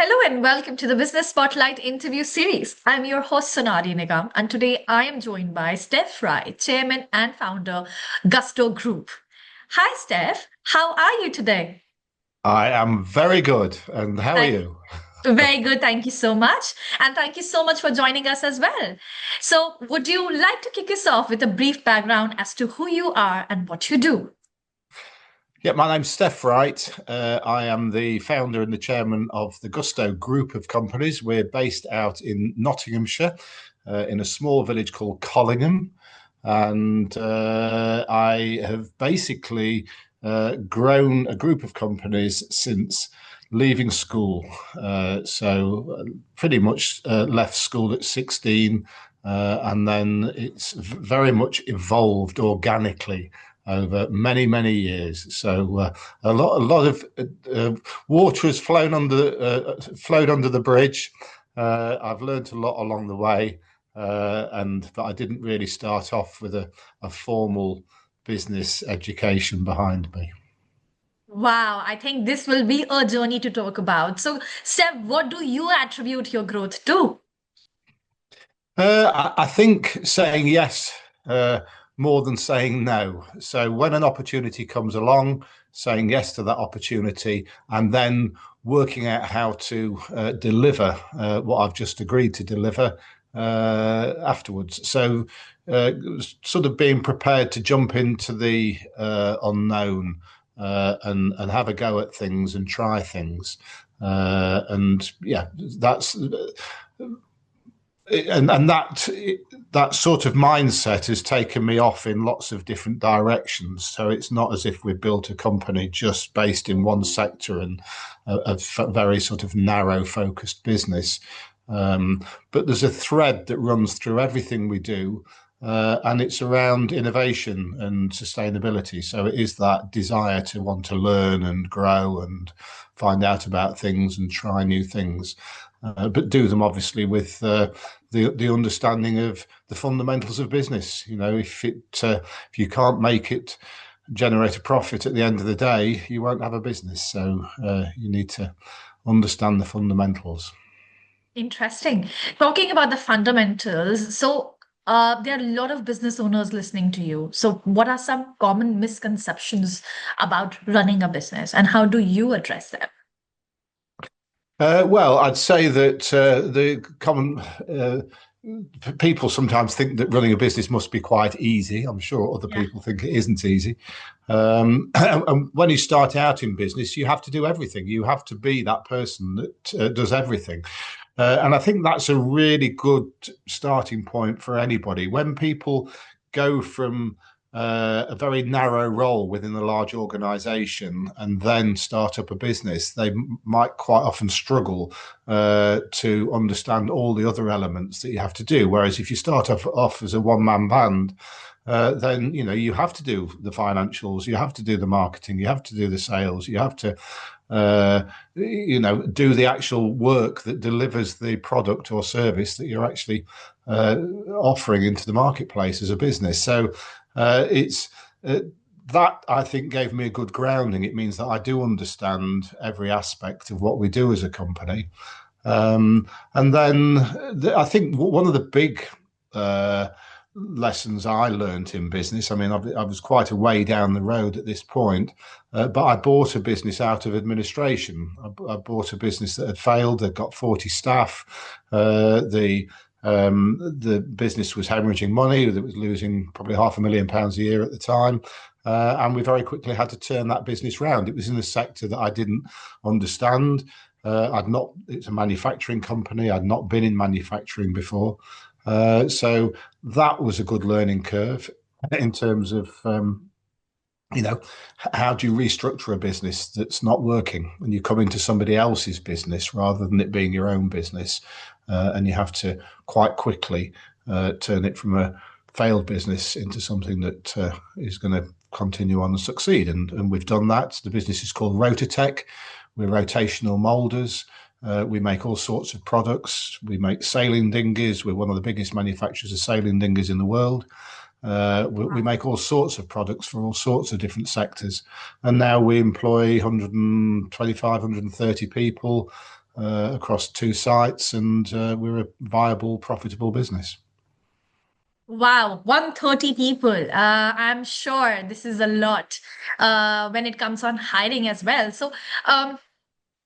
Hello and welcome to the Business Spotlight interview series. I'm your host Sonali Nigam, and today I am joined by Steff Wright, Chairman and Founder, Gusto Group. Hi, Steff. How are you today? I am very good. And how are Thank- you? Very good. Thank you so much. And thank you so much for joining us as well. So, would you like to kick us off with a brief background as to who you are and what you do? Yeah, my name's Steff Wright. I am the founder and the chairman of the Gusto Group of companies. We're based out in Nottinghamshire, in a small village called Collingham. And I have basically grown a group of companies since leaving school. Pretty much left school at 16, and then it's very much evolved organically over many, many years. A lot of water has flowed under the bridge. I've learned a lot along the way, but I didn't really start off with a formal business education behind me. Wow, I think this will be a journey to talk about. So, Steph, what do you attribute your growth to? I think saying yes more than saying no. So when an opportunity comes along, saying yes to that opportunity, and then working out how to deliver what I've just agreed to deliver afterwards. Sort of being prepared to jump into the unknown and have a go at things and try things. And yeah, that's and that sort of mindset has taken me off in lots of different directions. So it's not as if we've built a company just based in one sector and a very sort of narrow focused business. But there's a thread that runs through everything we do, and it's around innovation and sustainability. So it is that desire to want to learn and grow and find out about things and try new things, but do them obviously with the understanding of the fundamentals of business. You know, if you can't make it generate a profit at the end of the day, you won't have a business. So you need to understand the fundamentals. Interesting. Talking about the fundamentals, there are a lot of business owners listening to you. So, what are some common misconceptions about running a business, and how do you address them? Well, I'd say that the common people sometimes think that running a business must be quite easy. I'm sure other Yeah. people think it isn't easy. And when you start out in business, you have to do everything. You have to be that person that does everything. And I think that's a really good starting point for anybody. When people go from a very narrow role within a large organization and then start up a business, they might quite often struggle to understand all the other elements that you have to do. Whereas if you start off as a one-man band, then you have to do the financials, you have to do the marketing, you have to do the sales, you have to do the actual work that delivers the product or service that you're actually offering into the marketplace as a business. So it's that I think gave me a good grounding. It means that I do understand every aspect of what we do as a company. And then I think one of the big lessons I learned in business. I mean, I was quite a way down the road at this point, but I bought a business out of administration. I bought a business that had failed. They'd got 40 staff. The business was hemorrhaging money. It was losing probably £500,000 a year at the time. And we very quickly had to turn that business round. It was in a sector that I didn't understand. It's a manufacturing company. I'd not been in manufacturing before. So that was a good learning curve in terms of, you know, how do you restructure a business that's not working when you come into somebody else's business rather than it being your own business? And you have to quite quickly turn it from a failed business into something that is going to continue on and succeed. And we've done that. The business is called Rotatech. We're rotational molders. We make all sorts of products. We make sailing dinghies. We're one of the biggest manufacturers of sailing dinghies in the world. We make all sorts of products for all sorts of different sectors. And now we employ 125, 130 people. across 2 sites, and we're a viable, profitable business. Wow, 130 people. I'm sure this is a lot when it comes on hiring as well. So, um,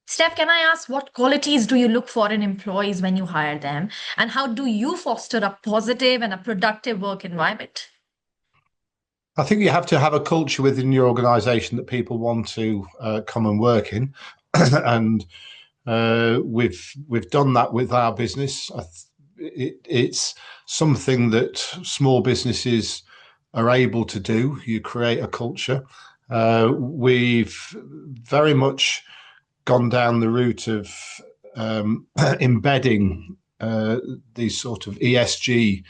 Steph, can I ask what qualities do you look for in employees when you hire them? And how do you foster a positive and a productive work environment? I think you have to have a culture within your organisation that people want to come and work in, and we've done that with our business. It's something that small businesses are able to do. You create a culture. We've very much gone down the route of embedding these sort of ESG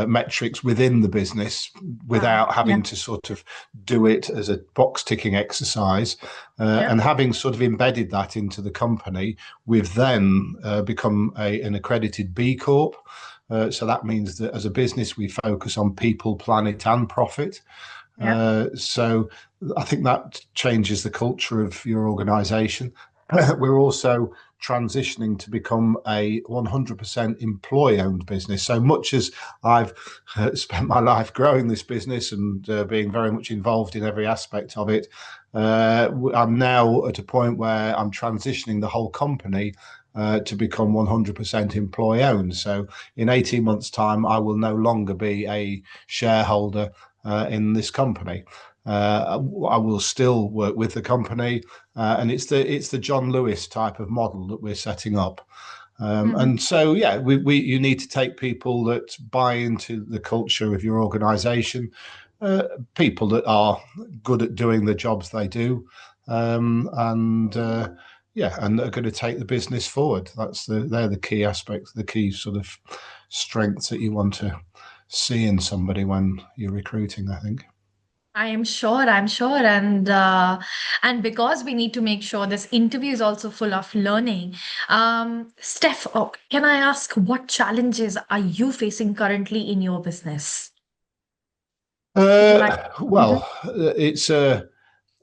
metrics within the business Wow. without Yeah. having to sort of do it as a box ticking exercise. Yeah. And having sort of embedded that into the company, we've then become an accredited B Corp. So that means that as a business, we focus on people, planet, and profit. Yeah. So I think that changes the culture of your organization. We're also transitioning to become a 100% employee owned business. So much as I've spent my life growing this business and being very much involved in every aspect of it, I'm now at a point where I'm transitioning the whole company to become 100% employee owned. So in 18 months' time, I will no longer be a shareholder in this company. I will still work with the company, and it's the John Lewis type of model that we're setting up. Mhm. And so, yeah, you need to take people that buy into the culture of your organisation, people that are good at doing the jobs they do, and yeah, and are going to take the business forward. They're the key aspects, the key sort of strengths that you want to see in somebody when you're recruiting, I think. I'm sure, and because we need to make sure this interview is also full of learning. Steph, oh, can I ask what challenges are you facing currently in your business? Would you like? Mhm. Well,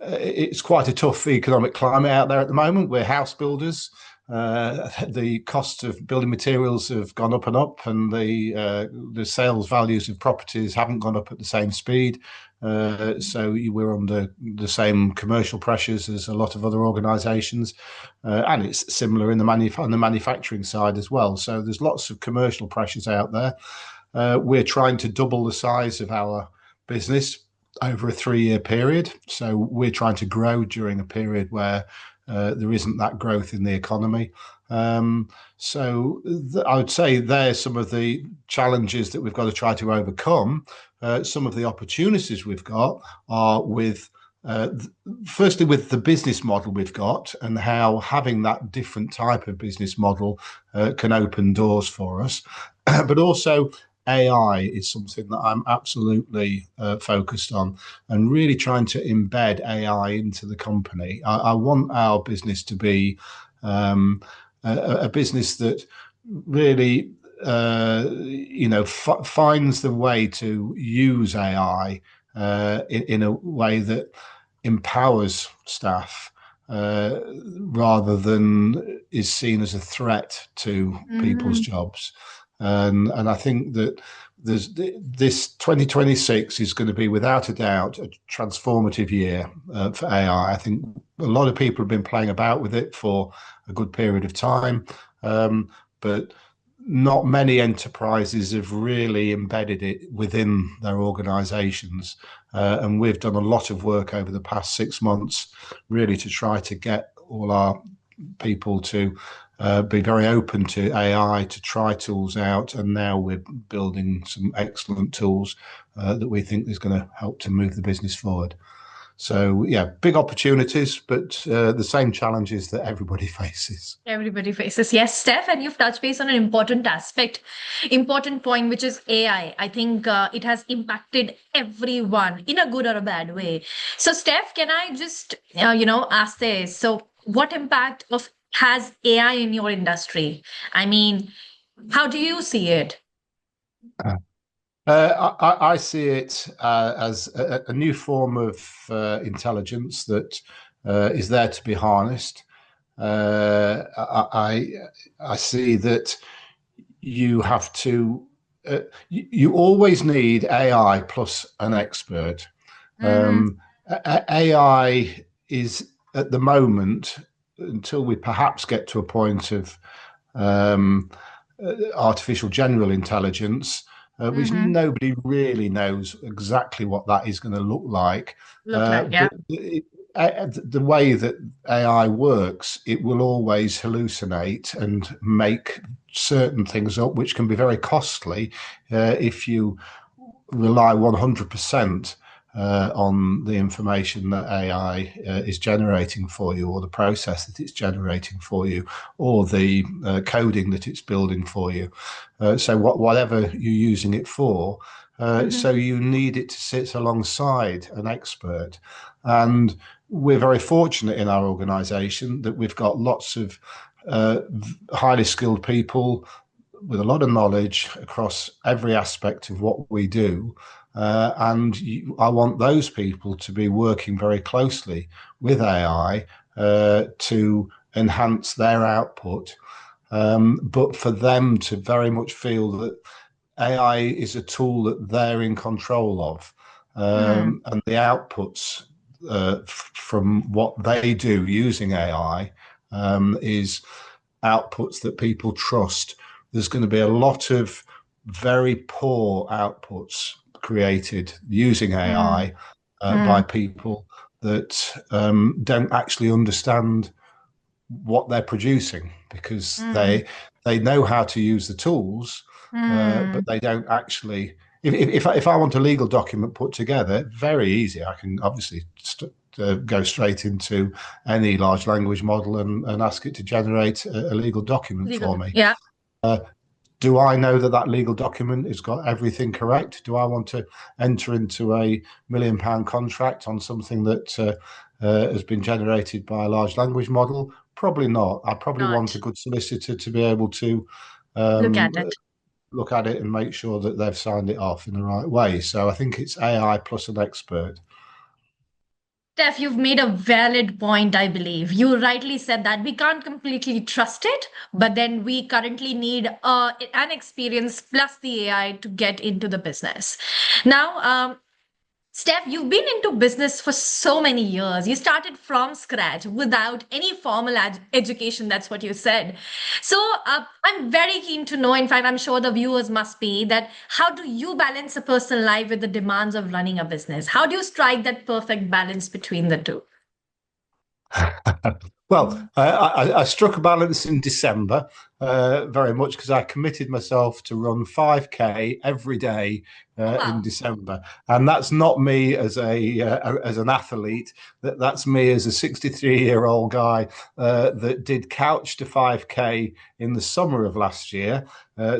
it's quite a tough economic climate out there at the moment. We're house builders. The cost of building materials have gone up and up, and the sales values of properties haven't gone up at the same speed. So we're under the same commercial pressures as a lot of other organisations, and it's similar in on the manufacturing side as well. So there's lots of commercial pressures out there. We're trying to double the size of our business over a 3-year period. So we're trying to grow during a period where there isn't that growth in the economy. I would say there's some of the challenges that we've got to try to overcome. Some of the opportunities we've got are with uh, firstly with the business model we've got and how having that different type of business model can open doors for us, but also AI is something that I'm absolutely focused on and really trying to embed AI into the company. I want our business to be a business that really, finds the way to use AI in a way that empowers staff rather than is seen as a threat to people's Mhm. jobs. And I think that this 2026 is going to be without a doubt a transformative year for AI. I think a lot of people have been playing about with it for a good period of time, but not many enterprises have really embedded it within their organizations. And we've done a lot of work over the past 6 months, really to try to get all our people to be very open to AI, to try tools out. And now we're building some excellent tools that we think is going to help to move the business forward. So, yeah, big opportunities, but the same challenges that everybody faces. Everybody faces. Yes, Steph, and you've touched base on an important aspect, important point, which is AI. I think it has impacted everyone in a good or a bad way. So, Steph, can I just, ask this? So, what impact of has AI in your industry? I mean, how do you see it? I see it as a new form of intelligence that is there to be harnessed. I see that you have to. You always need AI plus an expert. Mm-hmm. Um, AI is at the moment, until we perhaps get to a point of um, artificial general intelligence, which Mm-hmm. nobody really knows exactly what that is going to look like. Look like, yeah. But the way that AI works, it will always hallucinate and make certain things up, which can be very costly if you rely 100% on the information that AI is generating for you, or the process that it's generating for you, or the coding that it's building for you. So whatever you're using it for, Mm-hmm. so you need it to sit alongside an expert. And we're very fortunate in our organization that we've got lots of uh, highly skilled people with a lot of knowledge across every aspect of what we do. I want those people to be working very closely with AI to enhance their output, but for them to very much feel that AI is a tool that they're in control of, Mm, and the outputs from what they do using AI is outputs that people trust. There's going to be a lot of very poor outputs created using mm, AI by mm, people that don't actually understand what they're producing, because mm, they know how to use the tools, but mm. they don't actually. If I want a legal document put together, very easy. I can obviously go straight into any large language model and ask it to generate a legal document for Legal, me. yeah. Uh, do I know that that legal document has got everything correct? Do I want to enter into a £1 million contract on something that has been generated by a large language model? Probably not. I probably want a Not good solicitor to be able to look at um, it. look at it and make sure that they've signed it off in the right way. So I think it's AI plus an expert. Steph, you've made a valid point, I believe. You rightly said that we can't completely trust it, but then we currently need an experience plus the AI to get into the business. Now, Steph, you've been into business for so many years. You started from scratch without any formal education. That's what you said. So I'm very keen to know. In fact, I'm sure the viewers must be that how do you balance a personal life with the demands of running a business? How do you strike that perfect balance between the two? Well, I struck a balance in December, very much because I committed myself to run 5K every day Oh, in wow. December, and that's not me as a as an athlete. That's me as a 63-year-old guy that did couch to 5K in the summer of last year.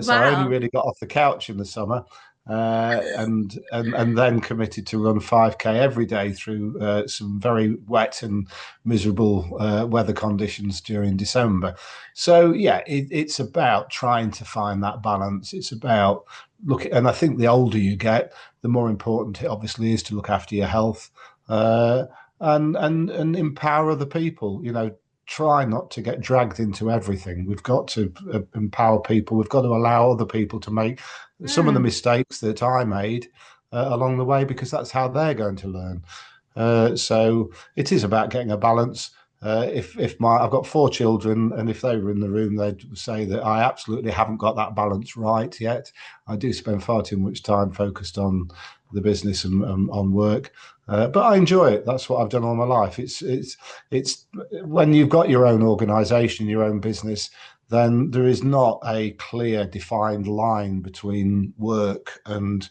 So I only Wow. really got off the couch in the summer. And then committed to run 5K every day through some very wet and miserable weather conditions during December. So yeah, it's about trying to find that balance. It's about look, and I think the older you get, the more important it obviously is to look after your health uh, and empower other people. You know, try not to get dragged into everything. We've got to empower people. We've got to allow other people to make some of the Mm, mistakes that I made along the way, because that's how they're going to learn. So it is about getting a balance. If my I've got 4 children, and if they were in the room, they'd say that I absolutely haven't got that balance right yet. I do spend far too much time focused on the business and on work, but I enjoy it. That's what I've done all my life. It's when you've got your own organisation, your own business, then there is not a clear defined line between work and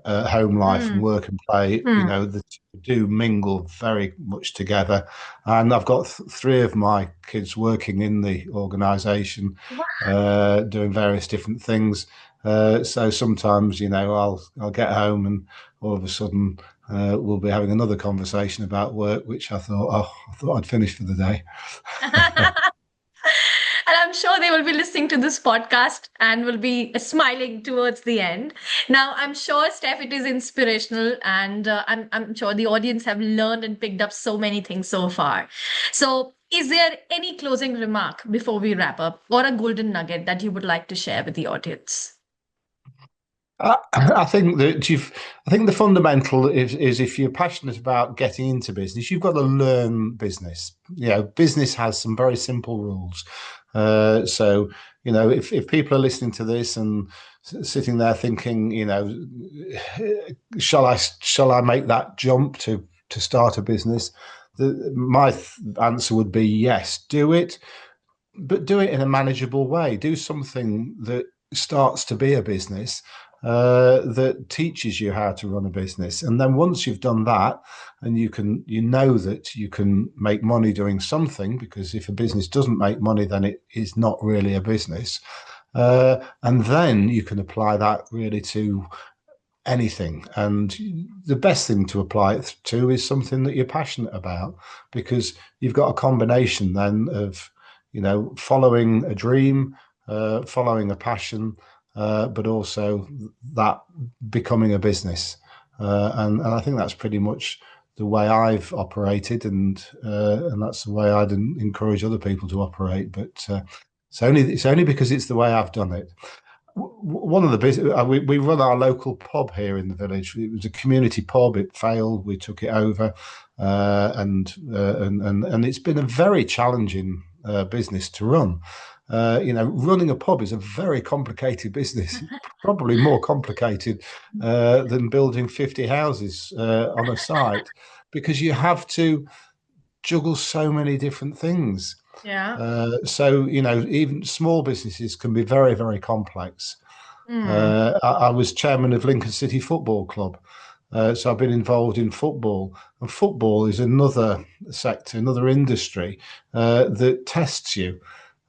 home life and mm, work and play. You mm. know, the two do mingle very much together. And I've got 3 of my kids working in the organisation, Wow. doing various different things. So sometimes, you know, I'll get home and all of a sudden we'll be having another conversation about work, which I thought I'd finished for the day. And I'm sure they will be listening to this podcast and will be smiling towards the end. Now, I'm sure, Steph, it is inspirational, and I'm sure the audience have learned and picked up so many things so far. So, Is there any closing remark before we wrap up, or a golden nugget that you would like to share with the audience? I think that I think the fundamental is if you're passionate about getting into business, you've got to learn business. You know, business has some very simple rules. So, you know, if people are listening to this and sitting there thinking, you know, shall I make that jump to start a business? My answer would be yes, do it, but do it in a manageable way. Do something that starts to be a business, that teaches you how to run a business. And then once you've done that, and you know that you can make money doing something, because if a business doesn't make money, then it is not really a business. And then you can apply that really to anything. And the best thing to apply it to is something that you're passionate about, because you've got a combination then of, you know, following a dream, following a passion, but also that becoming a business. And I think that's pretty much the way I've operated, and that's the way I'd encourage other people to operate. But it's only because it's the way I've done it. One of the business we run our local pub here in the village. It was a community pub. It failed. We took it over, and it's been a very challenging business to run. You know, running a pub is a very complicated business, probably more complicated than building 50 houses on a site, because you have to juggle so many different things. Yeah. So, you know, even small businesses can be very, very complex. Mm. I was chairman of Lincoln City Football Club. So I've been involved in football, and football is another sector, another industry that tests you.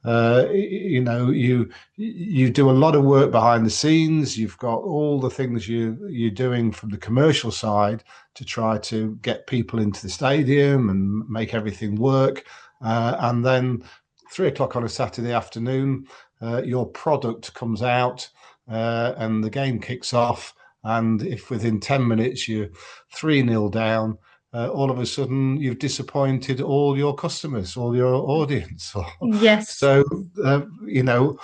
You know, you do a lot of work behind the scenes. You've got all the things you're doing from the commercial side to try to get people into the stadium and make everything work. And then 3 o'clock on a Saturday afternoon, your product comes out and the game kicks off. And if within 10 minutes you're 3-0 down, all of a sudden you've disappointed all your customers, all your audience. Yes. So, you know,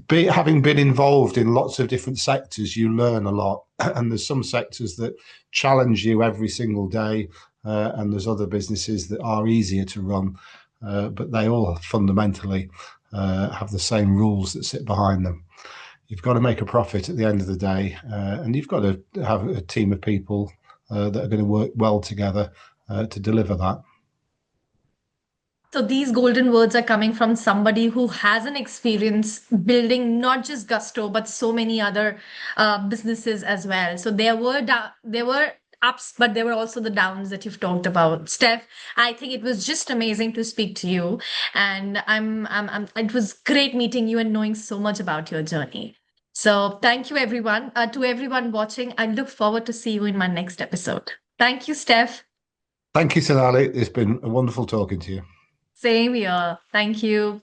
having been involved in lots of different sectors, you learn a lot. And there's some sectors that challenge you every single day, and there's other businesses that are easier to run, but they all fundamentally have the same rules that sit behind them. You've got to make a profit at the end of the day, and you've got to have a team of people that are going to work well together to deliver that. So these golden words are coming from somebody who has an experience building not just Gusto, but so many other businesses as well. So there were ups, but there were also the downs that you've talked about. Steph, I think it was just amazing to speak to you, and it was great meeting you and knowing so much about your journey. So thank you, everyone. To everyone watching, I look forward to see you in my next episode. Thank you, Steph. Thank you, Sonali. It's been wonderful talking to you. Same here. Thank you.